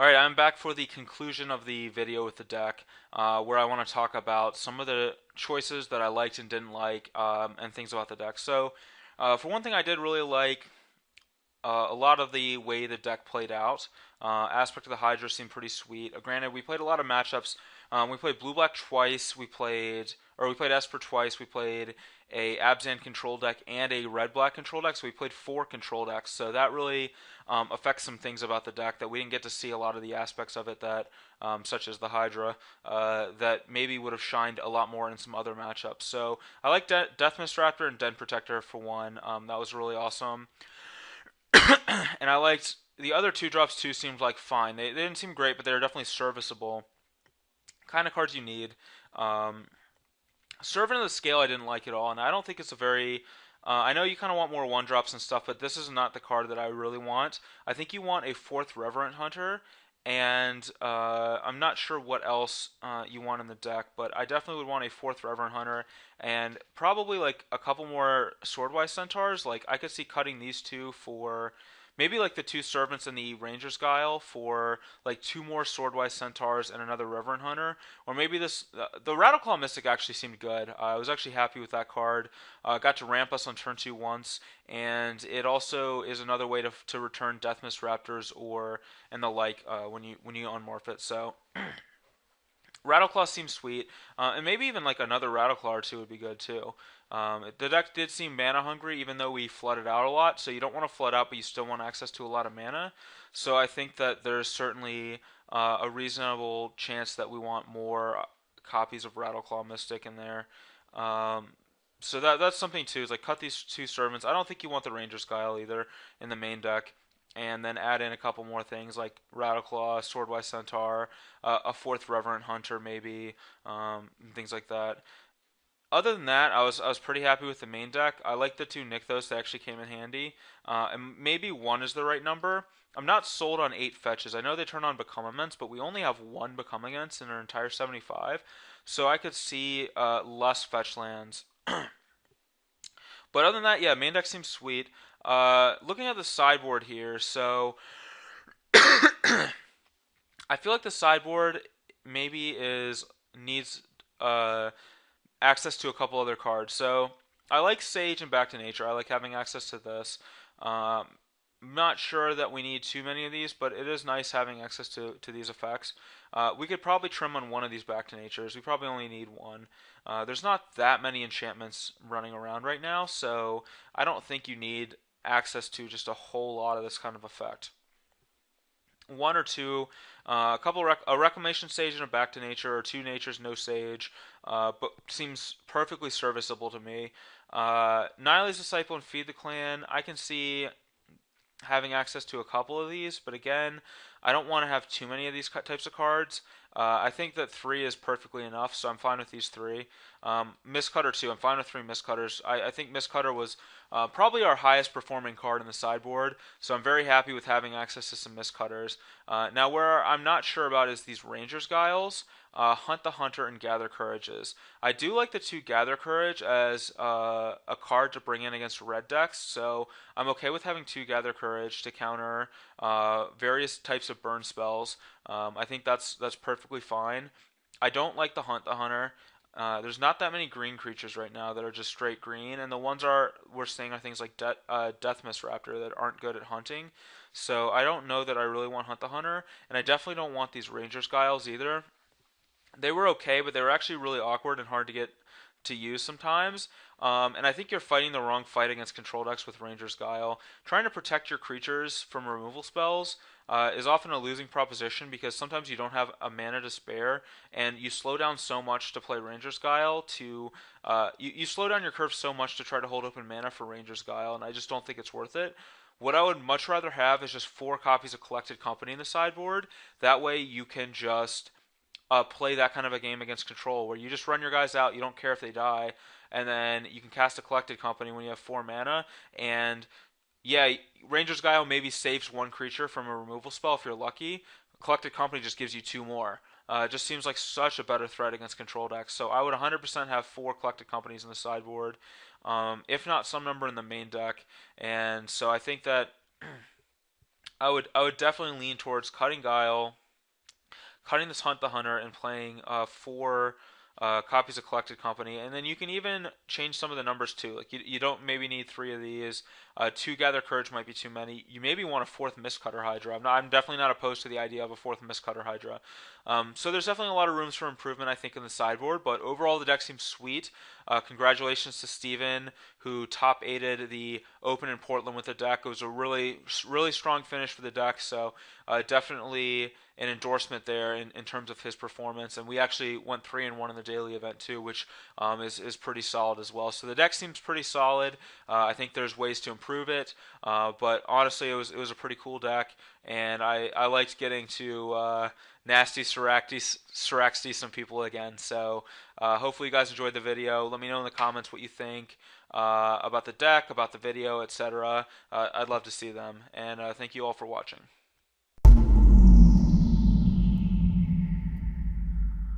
Alright, I'm back for the conclusion of the video with the deck, where I want to talk about some of the choices that I liked and didn't like, and things about the deck. So, for one thing, I did really like a lot of the way the deck played out. Aspect of the Hydra seemed pretty sweet. Granted, we played a lot of matchups. We played blue black twice. We played Esper twice. We played a Abzan control deck and a red black control deck. So we played four control decks. So that really affects some things about the deck that we didn't get to see a lot of the aspects of it that, such as the Hydra, that maybe would have shined a lot more in some other matchups. So I like Death Mist Raptor and Den Protector for one. That was really awesome. And I liked the other two drops too. Seemed like fine. They didn't seem great, but they were definitely serviceable. Kind of cards you need. Um, Servant of the Scale I didn't like at all, and I don't think it's a very. I know you kind of want more one drops and stuff, but this is not the card that I really want. I think you want a fourth Reverent Hunter, and I'm not sure what else you want in the deck, but I definitely would want a fourth Reverend Hunter, and probably like a couple more Swordwise Centaurs. Like I could see cutting these two for maybe like the two servants and the Ranger's Guile for like two more Swordwise Centaurs and another Reverend Hunter, or maybe this the Rattleclaw Mystic actually seemed good. I was actually happy with that card. Got to ramp us on turn two once, and it also is another way to return Death Mist Raptors or and the like when you unmorph it. So Rattleclaw seems sweet, and maybe even like another Rattleclaw or two would be good too. The deck did seem mana hungry, even though we flooded out a lot. So you don't want to flood out, but you still want access to a lot of mana. So I think that there's certainly a reasonable chance that we want more copies of Rattleclaw Mystic in there. Um, so that's something too. Is like cut these two servants. I don't think you want the Ranger's Guile either in the main deck, and then add in a couple more things like Rattleclaw, Swordwise Centaur, a fourth Reverent Hunter maybe, and things like that. Other than that, I was pretty happy with the main deck. I like the two Nykthos that actually came in handy, and maybe one is the right number. I'm not sold on 8 fetches. I know they turn on Become Immense, but we only have one Become Immense in our entire 75, so I could see less fetch lands. But other than that, yeah, main deck seems sweet. Looking at the sideboard here, so I feel like the sideboard maybe is needs uh, access to a couple other cards. So I like Sage and Back to Nature. I like having access to this. Um, not sure that we need too many of these, but it is nice having access to these effects. We could probably trim on one of these Back to Natures. We probably only need one. There's not that many enchantments running around right now, so I don't think you need access to just a whole lot of this kind of effect. One or two, a Reclamation Sage and a Back to Nature, or two Natures, no Sage, but seems perfectly serviceable to me. Nihile's Disciple and Feed the Clan, I can see having access to a couple of these, but again, I don't want to have too many of these types of cards. I think that three is perfectly enough, so I'm fine with these three. Mistcutter too, I'm fine with three Mistcutters. I think Mistcutter was probably our highest performing card in the sideboard, so I'm very happy with having access to some Mistcutters. Now, where I'm not sure about is these Ranger's Guiles. Hunt the Hunter and Gather Courages. I do like the two Gather Courage as a card to bring in against red decks, so I'm okay with having two Gather Courage to counter various types of burn spells. I think that's perfectly fine. I don't like the Hunt the Hunter. There's not that many green creatures right now that are just straight green, and the ones we're seeing are things like Death Mist Raptor that aren't good at hunting. So I don't know that I really want Hunt the Hunter, and I definitely don't want these Ranger's Guiles either. They were okay, but they were actually really awkward and hard to get to use sometimes. And I think you're fighting the wrong fight against control decks with Ranger's Guile. Trying to protect your creatures from removal spells is often a losing proposition because sometimes you don't have a mana to spare, and you slow down so much to play Ranger's Guile you slow down your curve so much to try to hold open mana for Ranger's Guile, and I just don't think it's worth it. What I would much rather have is just four copies of Collected Company in the sideboard. That way you can just play that kind of a game against control where you just run your guys out, you don't care if they die, and then you can cast a Collected Company when you have 4 mana. And yeah, Ranger's Guile maybe saves one creature from a removal spell if you're lucky. Collected Company just gives you two more. It just seems like such a better threat against control decks. So I would 100% have four Collected Companies in the sideboard, if not some number in the main deck. And so I think that I would definitely lean towards cutting Guile, cutting this Hunt the Hunter, and playing four copies of Collected Company, and then you can even change some of the numbers too. Like you don't maybe need three of these. Two Gather Courage might be too many. You maybe want a fourth Mistcutter Hydra. I'm definitely not opposed to the idea of a fourth Mistcutter Hydra. So there's definitely a lot of rooms for improvement, I think, in the sideboard. But overall, the deck seems sweet. Congratulations to Steven, who top aided the Open in Portland with the deck. It was a really strong finish for the deck. So definitely an endorsement there in terms of his performance. And we actually went 3-1 in the daily event too, which is pretty solid as well. So the deck seems pretty solid. I think there's ways to improve it, but honestly, it was a pretty cool deck, and I liked getting to nasty Siraxi some people again. So hopefully you guys enjoyed the video. Let me know in the comments what you think about the deck, about the video, etc. I'd love to see them, and thank you all for watching.